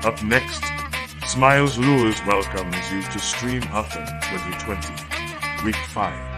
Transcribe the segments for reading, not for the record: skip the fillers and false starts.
Up next, Smiles Lewis welcomes you to Streamathon 2020, Week 5.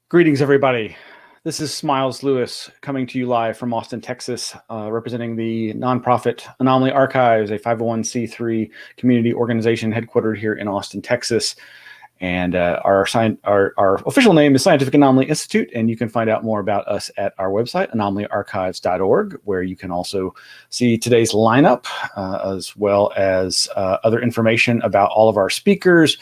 Greetings, everybody. This is Smiles Lewis coming to you live from Austin, Texas, representing the nonprofit Anomaly Archives, a 501c3 community organization headquartered here in Austin, Texas. And our official name is Scientific Anomaly Institute, and you can find out more about us at our website, anomalyarchives.org, where you can also see today's lineup, as well as other information about all of our speakers.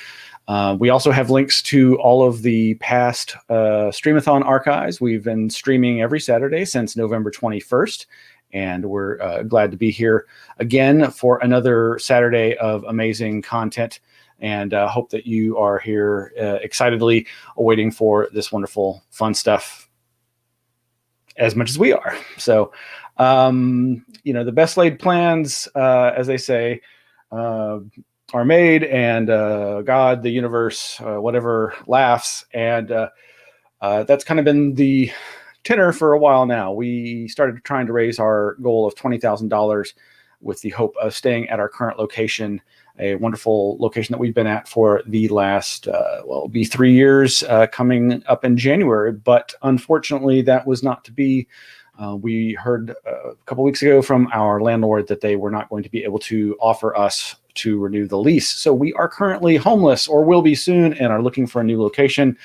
We also have links to all of the past Streamathon archives. We've been streaming every Saturday since November 21st, and we're glad to be here again for another Saturday of amazing content. and hope that you are here excitedly awaiting for this wonderful, fun stuff as much as we are. So, the best laid plans, as they say, are made, and God, the universe, whatever, laughs. And that's kind of been the tenor for a while now. We started trying to raise our goal of $20,000 with the hope of staying at our current location, a wonderful location that we've been at for the last, it'll be 3 years coming up in January. But unfortunately, that was not to be. We heard a couple weeks ago from our landlord that they were not going to be able to offer us to renew the lease. So we are currently homeless, or will be soon, and are looking for a new location.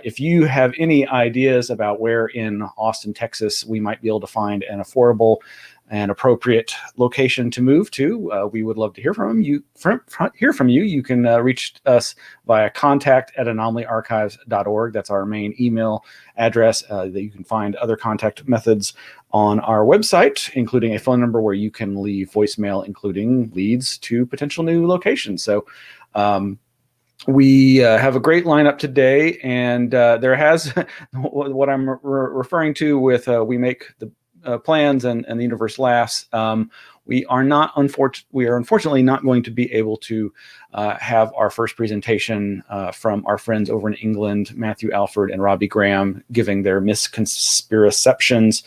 If you have any ideas about where in Austin, Texas, we might be able to find an affordable and appropriate location to move to, we would love to hear from you. You can reach us via contact@anomalyarchives.org. That's our main email address. That you can find other contact methods on our website, including a phone number where you can leave voicemail, including leads to potential new locations. So we have a great lineup today, and there has what I'm referring to with we make the plans and the universe laughs. We are unfortunately not going to be able to have our first presentation from our friends over in England, Matthew Alford and Robbie Graham, giving their MisConspiraceptions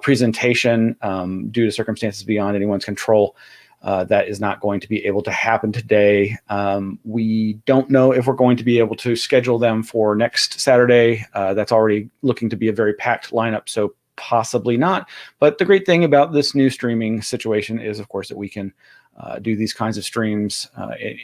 presentation due to circumstances beyond anyone's control. That is not going to be able to happen today. We don't know if we're going to be able to schedule them for next Saturday. That's already looking to be a very packed lineup, so possibly not. But the great thing about this new streaming situation is, of course, that we can do these kinds of streams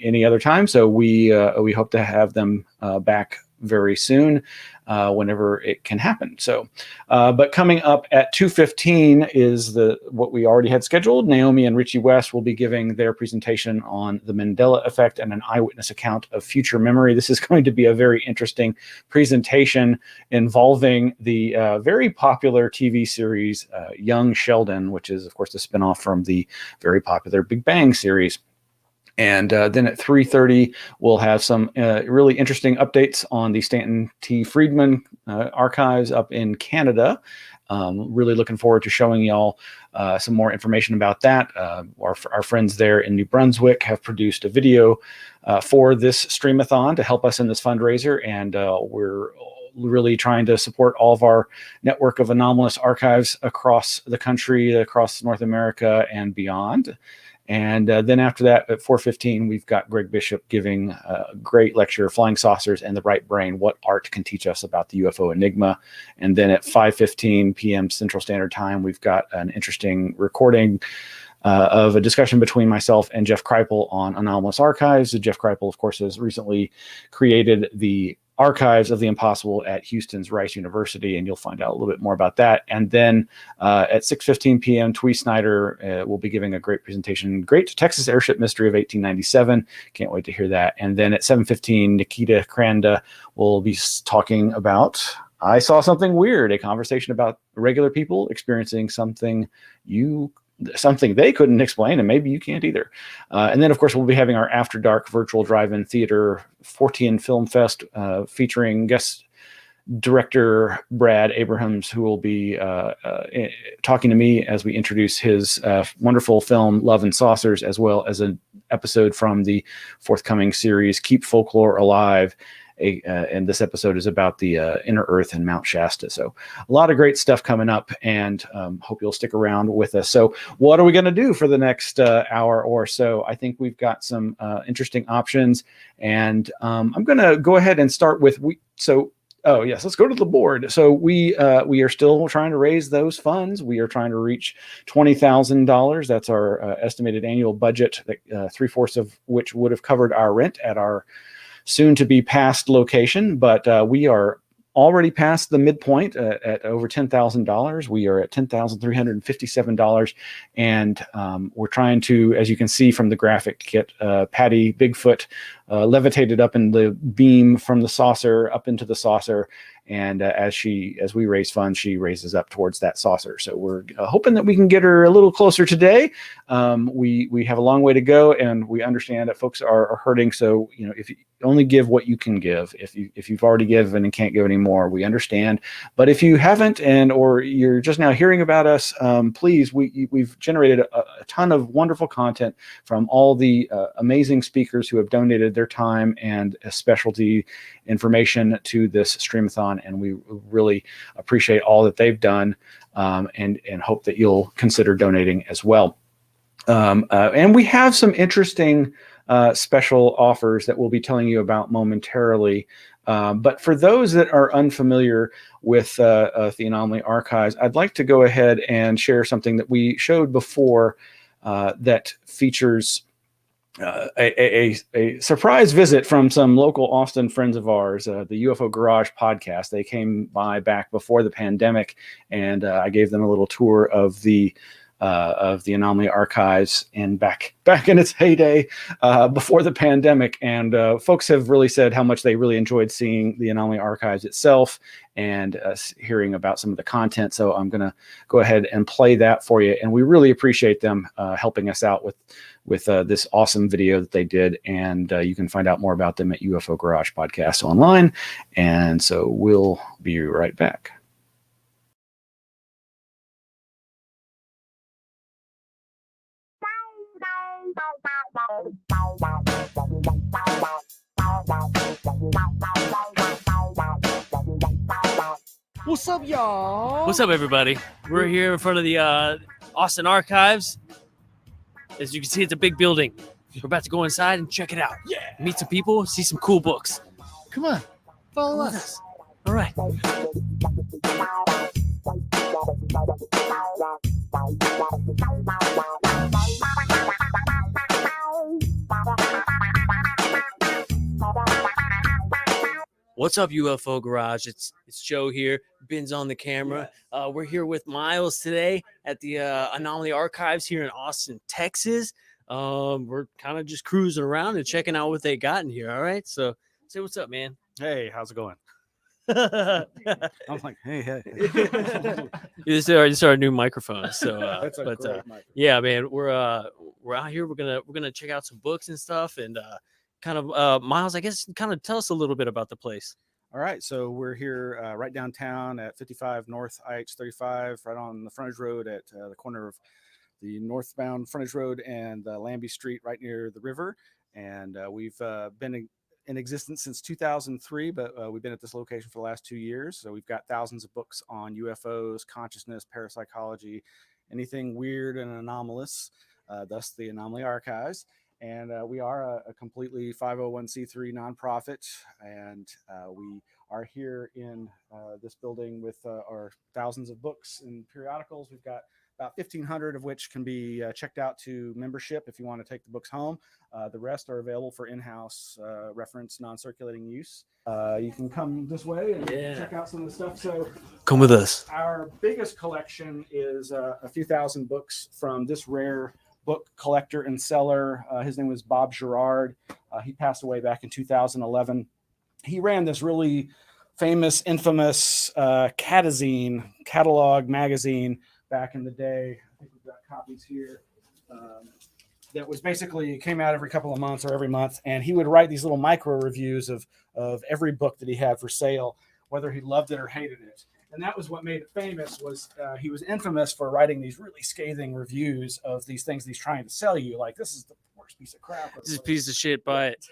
any other time. So we hope to have them back very soon, whenever it can happen. So, but coming up at 2:15 is what we already had scheduled. Naomi and Richie West will be giving their presentation on the Mandela effect and an eyewitness account of future memory. This is going to be a very interesting presentation involving the very popular TV series Young Sheldon, which is, of course, the spinoff from the very popular Big Bang series. And then at 3:30, we'll have some really interesting updates on the Stanton T. Friedman archives up in Canada. Really looking forward to showing y'all some more information about that. Our friends there in New Brunswick have produced a video for this Streamathon to help us in this fundraiser, and we're really trying to support all of our network of anomalous archives across the country, across North America and beyond. And then after that, at 4:15, we've got Greg Bishop giving a great lecture, Flying Saucers and the Right Brain, What Art Can Teach Us About the UFO Enigma. And then at 5:15 p.m. Central Standard Time, we've got an interesting recording of a discussion between myself and Jeff Kripal on Anomalous Archives. Jeff Kripal, of course, has recently created the Archives of the Impossible at Houston's Rice University, and you'll find out a little bit more about that. And then at 6:15 p.m., Snider will be giving a great presentation, Great Texas Airship Mystery of 1897. Can't wait to hear that. And then at 7:15, Nikita Kranda will be talking about I Saw Something Weird, a conversation about regular people experiencing something they couldn't explain, and maybe you can't either. And then, of course, we'll be having our After Dark virtual drive-in theater Fortean Film Fest featuring guest director Brad Abrahams, who will be talking to me as we introduce his wonderful film Love and Saucers, as well as an episode from the forthcoming series Keep Folklore Alive. And this episode is about the Inner Earth and Mount Shasta. So a lot of great stuff coming up, and hope you'll stick around with us. So what are we going to do for the next hour or so? I think we've got some interesting options, and I'm going to go ahead and start with let's go to the board. So we are still trying to raise those funds. We are trying to reach $20,000. That's our estimated annual budget, 3/4 of which would have covered our rent at our soon-to-be past location, but we are already past the midpoint at over $10,000. We are at $10,357, and we're trying to, as you can see from the graphic, get Patty Bigfoot levitated up in the beam from the saucer up into the saucer, And as we raise funds, she raises up towards that saucer. So we're hoping that we can get her a little closer today. We have a long way to go, and we understand that folks are hurting. So, if you only give what you can give, if you've already given and can't give anymore, we understand. But if you haven't, or you're just now hearing about us, please, we've generated a ton of wonderful content from all the amazing speakers who have donated their time and specialty information to this Streamathon, and we really appreciate all that they've done, and hope that you'll consider donating as well. And we have some interesting special offers that we'll be telling you about momentarily. But for those that are unfamiliar with the Anomaly Archives, I'd like to go ahead and share something that we showed before that features a surprise visit from some local Austin friends of ours, the UFO Garage podcast. They came by back before the pandemic, and I gave them a little tour of the Anomaly Archives and back in its heyday before the pandemic. And folks have really said how much they really enjoyed seeing the Anomaly Archives itself and hearing about some of the content. So I'm going to go ahead and play that for you. And we really appreciate them helping us out with this awesome video that they did. And you can find out more about them at UFO Garage Podcast online. And so we'll be right back. What's up, y'all? What's up, everybody? We're here in front of the Austin Archives. As you can see, it's a big building. We're about to go inside and check it out. Yeah. Meet some people, see some cool books. Come on, follow us. All right. What's up, UFO Garage? It's Joe here. Ben's on the camera. We're here with Miles today at the Anomaly Archives here in Austin, Texas. We're kind of just cruising around and checking out what they got in here. All right, so say what's up, man. Hey, how's it going? I'm like, hey. This is our new microphone. So, That's a great microphone. yeah, man, we're out here. We're gonna check out some books and stuff, and kind of Miles, I guess, kind of tell us a little bit about the place. All right, so we're here right downtown at 55 North IH35, right on the frontage road at the corner of the northbound frontage road and Lambie Street, right near the river. And we've been in existence since 2003, but we've been at this location for the last 2 years. So we've got thousands of books on UFOs, consciousness, parapsychology, anything weird and anomalous, thus the Anomaly Archives. And we are a completely 501c3 nonprofit, and we are here in this building with our thousands of books and periodicals. We've got about 1,500 of which can be checked out to membership if you want to take the books home. The rest are available for in-house reference, non-circulating use. You can come this way and check out some of the stuff. So come with us. Our biggest collection is a few thousand books from this rare book collector and seller. His name was Bob Gerard. He passed away back in 2011. He ran this really famous, infamous catazine, catalog magazine back in the day. I think we've got copies here. That was basically, came out every couple of months or every month. And he would write these little micro reviews of every book that he had for sale, whether he loved it or hated it. And that was what made it famous. Was he was infamous for writing these really scathing reviews of these things that he's trying to sell you. Like, this is the worst piece of crap. This is a piece of shit. Buy it.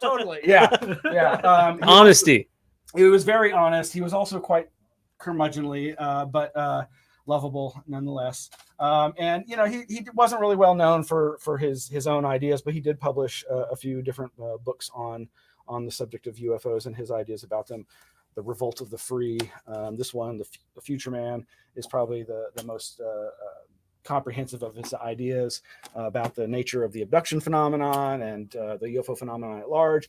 Totally. Yeah. Honesty. He was very honest. He was also quite curmudgeonly, but lovable nonetheless. And he wasn't really well known for his own ideas, but he did publish a few different books on the subject of UFOs and his ideas about them. The Revolt of the Free. This one, the Future Man, is probably the most comprehensive of his ideas about the nature of the abduction phenomenon and the UFO phenomenon at large.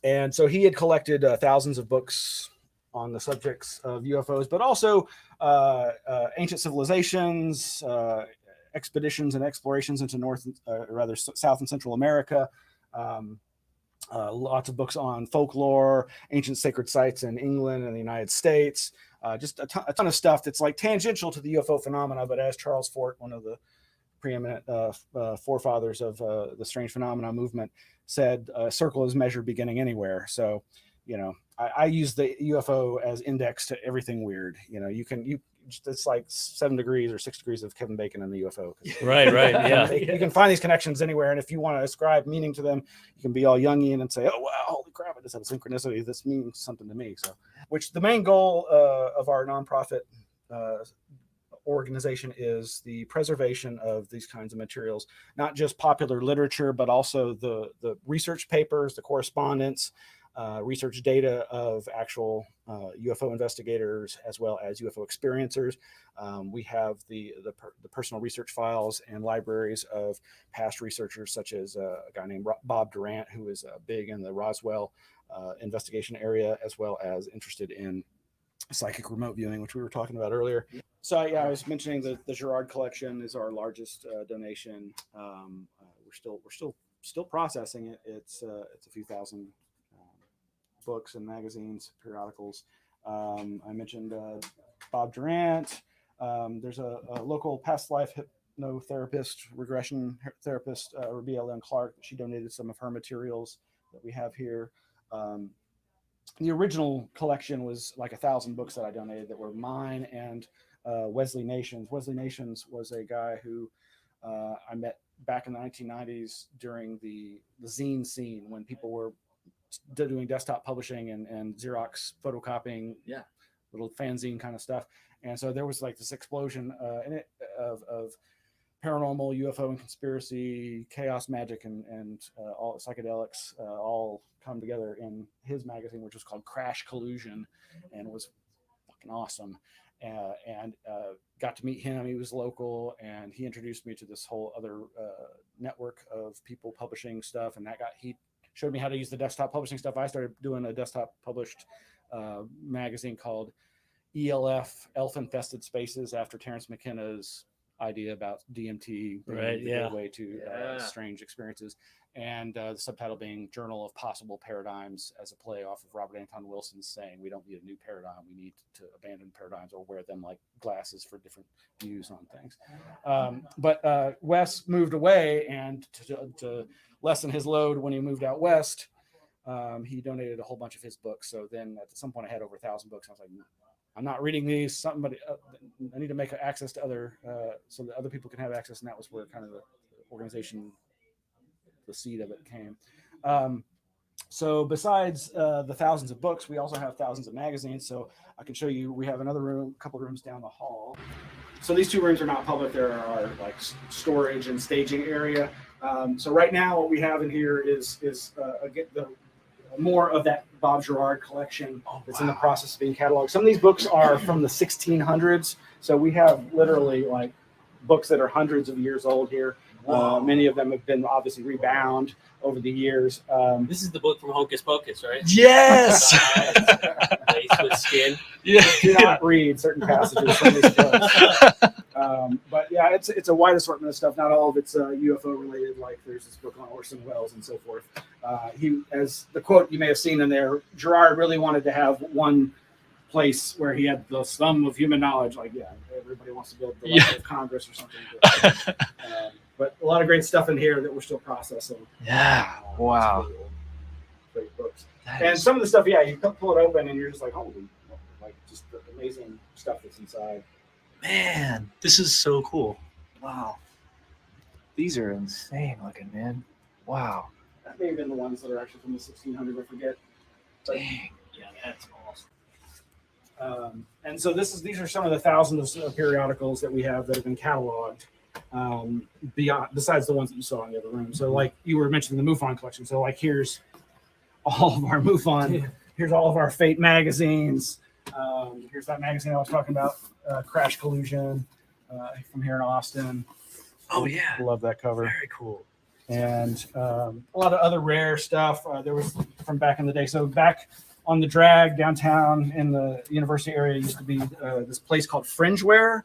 And so he had collected thousands of books on the subjects of UFOs, but also ancient civilizations, expeditions and explorations into South and Central America. lots of books on folklore, ancient sacred sites in England and the United States. Just a ton of stuff that's like tangential to the UFO phenomena. But as Charles Fort, one of the preeminent forefathers of the strange phenomena movement, said, a circle is measure beginning anywhere. So, I use the UFO as index to everything weird. It's like 7 degrees or 6 degrees of Kevin Bacon in the UFO. Right. Yeah. You can find these connections anywhere. And if you want to ascribe meaning to them, you can be all Jungian and say, oh, wow, holy crap, it just have a synchronicity. This means something to me. So, which the main goal of our nonprofit organization is the preservation of these kinds of materials, not just popular literature, but also the research papers, the correspondence, research data of actual UFO investigators as well as UFO experiencers. We have the personal research files and libraries of past researchers, such as a guy named Bob Durant, who is big in the Roswell investigation area, as well as interested in psychic remote viewing, which we were talking about earlier. So yeah, I was mentioning the Girard collection is our largest donation. We're still processing it. It's a few thousand books and magazines, periodicals. I mentioned Bob Durant. There's a local past life hypnotherapist, regression therapist, Robbie Clark. She donated some of her materials that we have here. The original collection was like 1,000 books that I donated that were mine and Wesley Nations. Wesley Nations was a guy who I met back in the 1990s during the zine scene, when people were doing desktop publishing and Xerox photocopying, little fanzine kind of stuff. And so there was like this explosion in it of paranormal, UFO and conspiracy, chaos, magic, and all psychedelics all come together in his magazine, which was called Crash Collusion, and it was fucking awesome. And got to meet him. He was local, and he introduced me to this whole other network of people publishing stuff. And he showed me how to use the desktop publishing stuff. I started doing a desktop published magazine called ELF, Elf Infested Spaces, after Terrence McKenna's idea about DMT, the gateway to strange experiences, and the subtitle being Journal of Possible Paradigms, as a play off of Robert Anton Wilson's saying, we don't need a new paradigm, we need to abandon paradigms or wear them like glasses for different views on things. But Wes moved away, and to lessen his load when he moved out west, he donated a whole bunch of his books. So then at some point I had over 1,000 books. I was like, I'm not reading these. I need to make access to other, so that other people can have access. And that was where kind of the organization, the seed of it came. So besides the thousands of books, we also have thousands of magazines. So I can show you, we have another room, a couple of rooms down the hall. So these two rooms are not public. There are like storage and staging area. So right now what we have in here is more of that Bob Girard collection that's in the process of being cataloged. Some of these books are from the 1600s. So we have literally like books that are hundreds of years old here. Many of them have been obviously rebound over the years. This is the book from Hocus Pocus, right? Yes. Laced with skin. Yeah. Do not read certain passages from these books. But yeah, it's a wide assortment of stuff. Not all of it's UFO related. Like there's this book on Orson Welles and so forth. He, as the quote you may have seen in there, Girard really wanted to have one place where he had the sum of human knowledge. Like, yeah, everybody wants to build the Library of Congress or something. But a lot of great stuff in here that we're still processing. Yeah. Wow. Great books. And some of the stuff, you pull it open and you're just like, holy, like just the amazing stuff that's inside. Man, this is so cool. Wow. These are insane looking, man. Wow. That may have been the ones that are actually from the 1600s, I forget. But, dang. Yeah, that's awesome. And so these are some of the thousands of periodicals that we have that have been cataloged. Besides the ones that you saw in the other room. So like you were mentioning the MUFON collection. So like here's all of our MUFON. Here's all of our Fate magazines. Here's that magazine I was talking about, Crash Collusion, from here in Austin. Oh yeah, love that cover. Very cool. And a lot of other rare stuff. There was from back in the day. So back on the drag downtown in the university area used to be this place called Fringeware.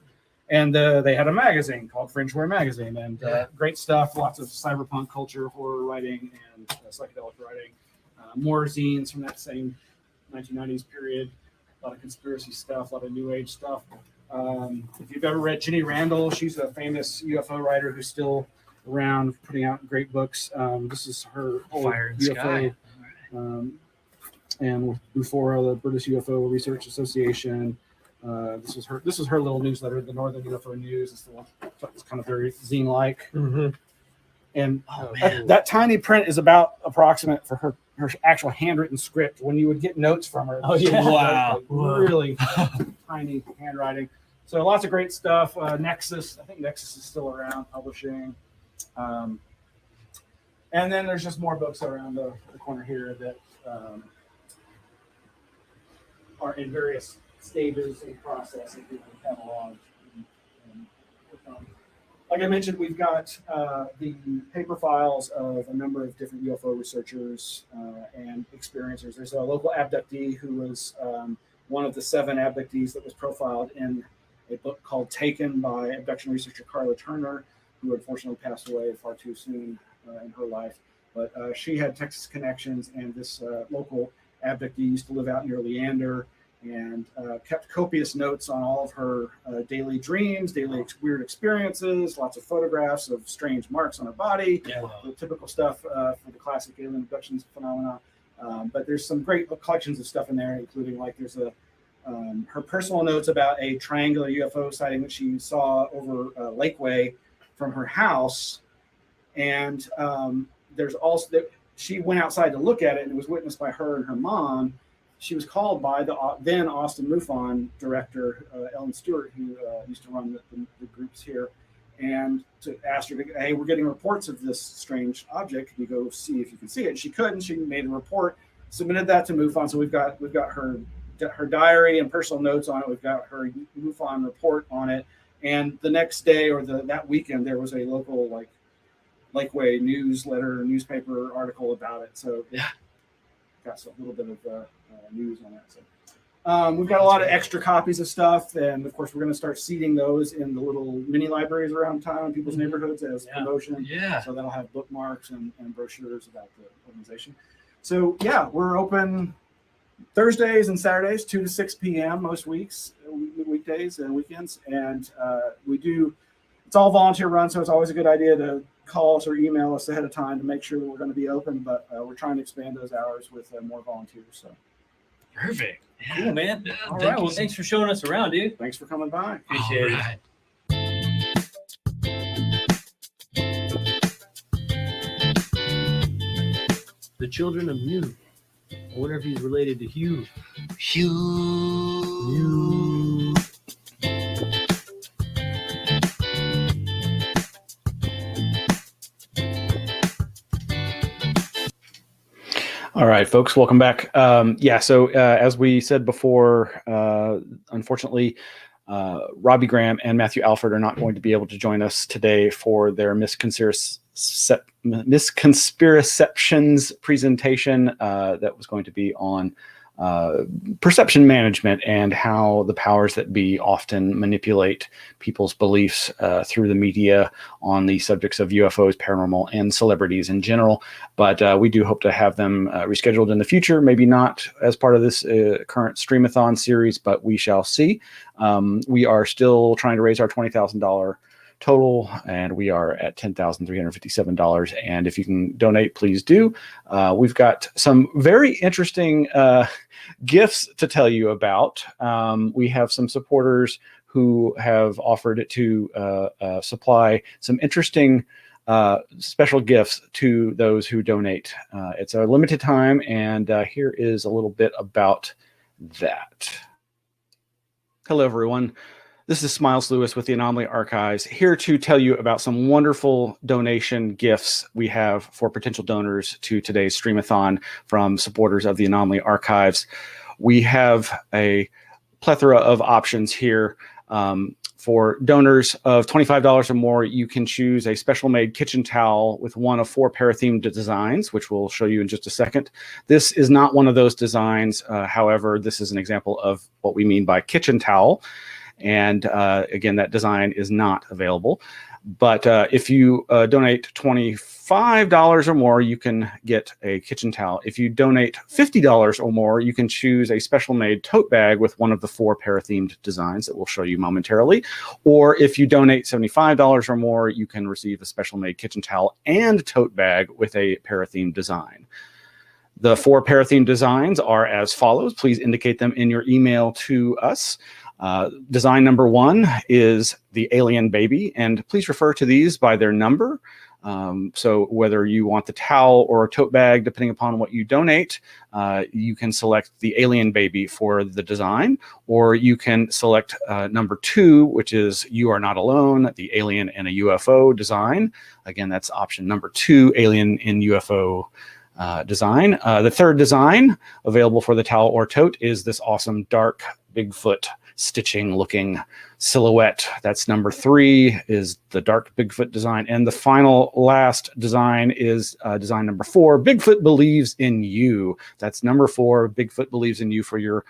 And they had a magazine called Fringeware Magazine, and great stuff. Lots of cyberpunk culture, horror writing, and psychedelic writing. more zines from that same 1990s period. A lot of conspiracy stuff, a lot of New Age stuff. If you've ever read Jenny Randall, she's a famous UFO writer who's still around, putting out great books. This is her old Fire and UFO. Sky. And Bufora, the British UFO Research Association. This was her little newsletter, the Northern UFO News. It's kind of very zine-like. Mm-hmm. And that tiny print is about approximate for her actual handwritten script. When you would get notes from her, Wow, really tiny handwriting. So lots of great stuff. Nexus, I think Nexus is still around publishing. And then there's just more books around the corner here that are in various stages of process and being cataloged. Like I mentioned, we've got the paper files of a number of different UFO researchers and experiencers. There's a local abductee who was one of the 7 abductees that was profiled in a book called Taken by abduction researcher Carla Turner, who unfortunately passed away far too soon in her life. But she had Texas connections, and this local abductee used to live out near Leander, and kept copious notes on all of her daily dreams, daily weird experiences, lots of photographs of strange marks on her body, the typical stuff for the classic alien abductions phenomena. But there's some great collections of stuff in there, including like there's her personal notes about a triangular UFO sighting that she saw over Lakeway from her house. And there's also that she went outside to look at it, and it was witnessed by her and her mom. She was called by the then Austin MUFON director, Ellen Stewart, who used to run the groups here, and to ask her, hey, we're getting reports of this strange object. Can you go see if you can see it? And she couldn't. She made a report, submitted that to MUFON. So we've got her diary and personal notes on it. We've got her MUFON report on it. And the next day or that weekend, there was a local Lakeway newspaper article about it. So yeah, got a little bit of news on that. So we've got a lot of extra copies of stuff, and of course we're going to start seeding those in the little mini libraries around town, people's neighborhoods as promotion. Yeah. So that'll have bookmarks and brochures about the organization. So yeah, we're open Thursdays and Saturdays, 2 to 6 p.m. most weekdays and weekends, and it's all volunteer run, so it's always a good idea to call us or email us ahead of time to make sure that we're going to be open, but we're trying to expand those hours with more volunteers. So perfect. Yeah. Cool, man. Yeah, all right. Well, thanks for showing us around, dude. Thanks for coming by. Appreciate it. The Children of Mew. I wonder if he's related to Hugh. Hugh. All right, folks, welcome back. So as we said before, unfortunately, Robbie Graham and Matthew Alford are not going to be able to join us today for their MisConspiraceptions presentation that was going to be on perception management and how the powers that be often manipulate people's beliefs through the media on the subjects of UFOs, paranormal, and celebrities in general. But we do hope to have them rescheduled in the future, maybe not as part of this current Streamathon series, but we shall see. We are still trying to raise our $20,000 total, and we are at $10,357. And if you can donate, please do. We've got some very interesting gifts to tell you about. We have some supporters who have offered to supply some interesting special gifts to those who donate. It's a limited time, and here is a little bit about that. Hello, everyone. This is Smiles Lewis with the Anomaly Archives, here to tell you about some wonderful donation gifts we have for potential donors to today's Streamathon from supporters of the Anomaly Archives. We have a plethora of options here. For donors of $25 or more, you can choose a special-made kitchen towel with one of 4 para-themed designs, which we'll show you in just a second. This is not one of those designs. However, this is an example of what we mean by kitchen towel. And again, that design is not available. But if you donate $25 or more, you can get a kitchen towel. If you donate $50 or more, you can choose a special made tote bag with one of the 4 para-themed designs that we'll show you momentarily. Or if you donate $75 or more, you can receive a special made kitchen towel and tote bag with a para-themed design. The 4 para-themed designs are as follows. Please indicate them in your email to us. Design number 1 is the alien baby, and please refer to these by their number. So whether you want the towel or a tote bag, depending upon what you donate, you can select the alien baby for the design, or you can select number 2, which is You Are Not Alone, the alien and a UFO design. Again, that's option number 2, alien in UFO design. The 3rd design available for the towel or tote is this awesome dark Bigfoot stitching looking silhouette. That's number 3, is the dark Bigfoot design. And the final last design is design number 4, Bigfoot Believes in You. That's number 4, Bigfoot Believes in You, for your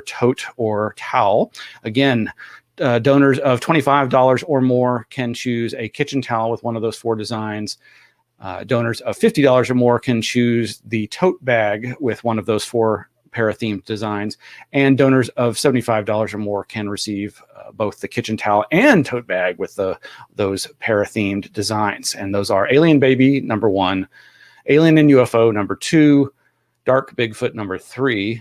tote or towel. Again, donors of $25 or more can choose a kitchen towel with one of those 4 designs. Donors of $50 or more can choose the tote bag with one of those 4 para-themed designs, and donors of $75 or more can receive both the kitchen towel and tote bag with those para-themed designs. And those are Alien Baby number 1, Alien and UFO number 2, Dark Bigfoot number 3,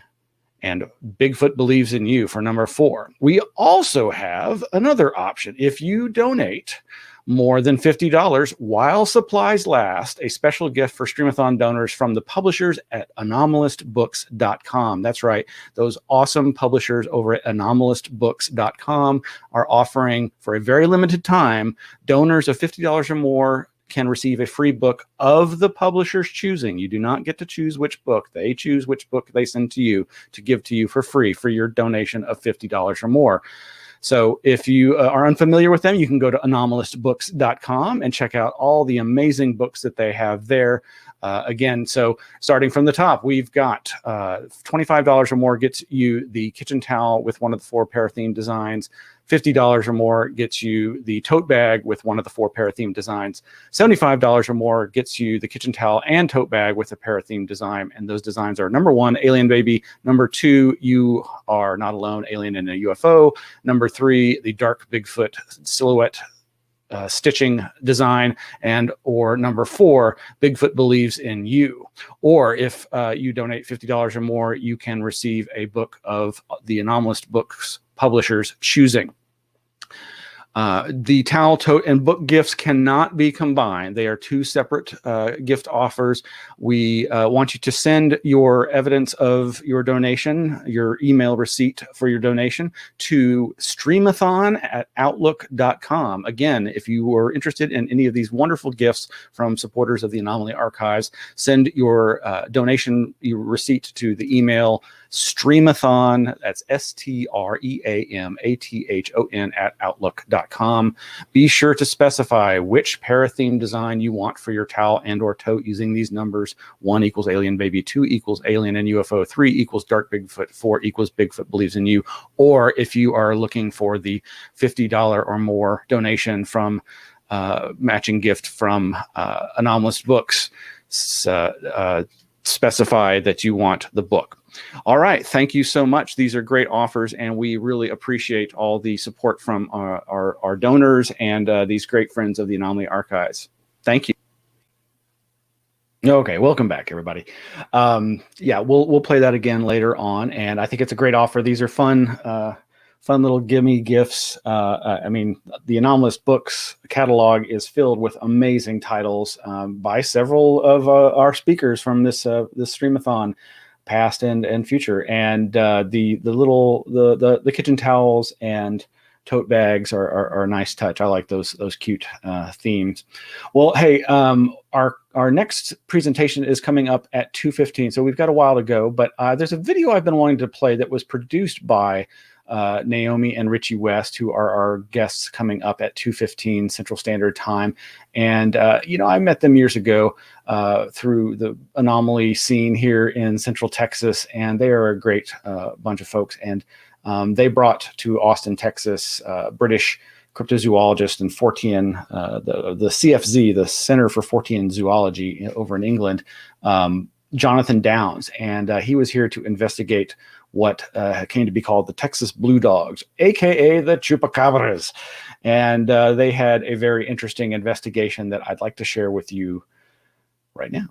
and Bigfoot Believes in You for number 4. We also have another option. If you donate more than $50 while supplies last, a special gift for Streamathon donors from the publishers at anomalistbooks.com. That's right. Those awesome publishers over at anomalistbooks.com are offering, for a very limited time, donors of $50 or more can receive a free book of the publisher's choosing. You do not get to choose which book. They choose which book they send to you to give to you for free for your donation of $50 or more. So if you are unfamiliar with them, you can go to anomalistbooks.com and check out all the amazing books that they have there. Again, so starting from the top, we've got $25 or more gets you the kitchen towel with one of the 4 para-themed designs. $50 or more gets you the tote bag with one of the 4 para-themed designs. $75 or more gets you the kitchen towel and tote bag with a para-themed design. And those designs are number 1, Alien Baby. Number 2, You Are Not Alone, Alien and a UFO. Number 3, the dark Bigfoot silhouette stitching design, and or number 4, Bigfoot Believes in You. Or if you donate $50 or more, you can receive a book of the Anomalous Books publishers choosing. The towel, tote, and book gifts cannot be combined. They are 2 separate gift offers. We want you to send your evidence of your donation, your email receipt for your donation, to streamathon@outlook.com. Again, if you were interested in any of these wonderful gifts from supporters of the Anomaly Archives, send your donation, your receipt to the email Streamathon, that's STREAMATHON @outlook.com. Be sure to specify which para-theme design you want for your towel and or tote using these numbers. 1 equals Alien Baby, 2 equals Alien and UFO, 3 equals Dark Bigfoot, 4 equals Bigfoot Believes in You. Or if you are looking for the $50 or more donation from matching gift from Anomalous Books, specify that you want the book. All right. Thank you so much. These are great offers, and we really appreciate all the support from our donors and these great friends of the Anomaly Archives. Thank you. Okay, welcome back, everybody. Yeah, we'll play that again later on, and I think it's a great offer. These are fun little gimme gifts. I mean, the Anomalous Books catalog is filled with amazing titles by several of our speakers from this Streamathon, past and future. And the kitchen towels and tote bags are a nice touch. I like those cute themes. Well, hey, our next presentation is coming up at 2:15, so we've got a while to go. But there's a video I've been wanting to play that was produced by Naomi and Richie West, who are our guests coming up at 2:15 Central Standard Time. And I met them years ago through the Anomaly scene here in Central Texas, and they are a great bunch of folks. And they brought to Austin, Texas, British cryptozoologist and Fortean, the CFZ, the Center for Fortean Zoology over in England, Jonathan Downs, and he was here to investigate what came to be called the Texas Blue Dogs, aka the Chupacabras. And they had a very interesting investigation that I'd like to share with you right now.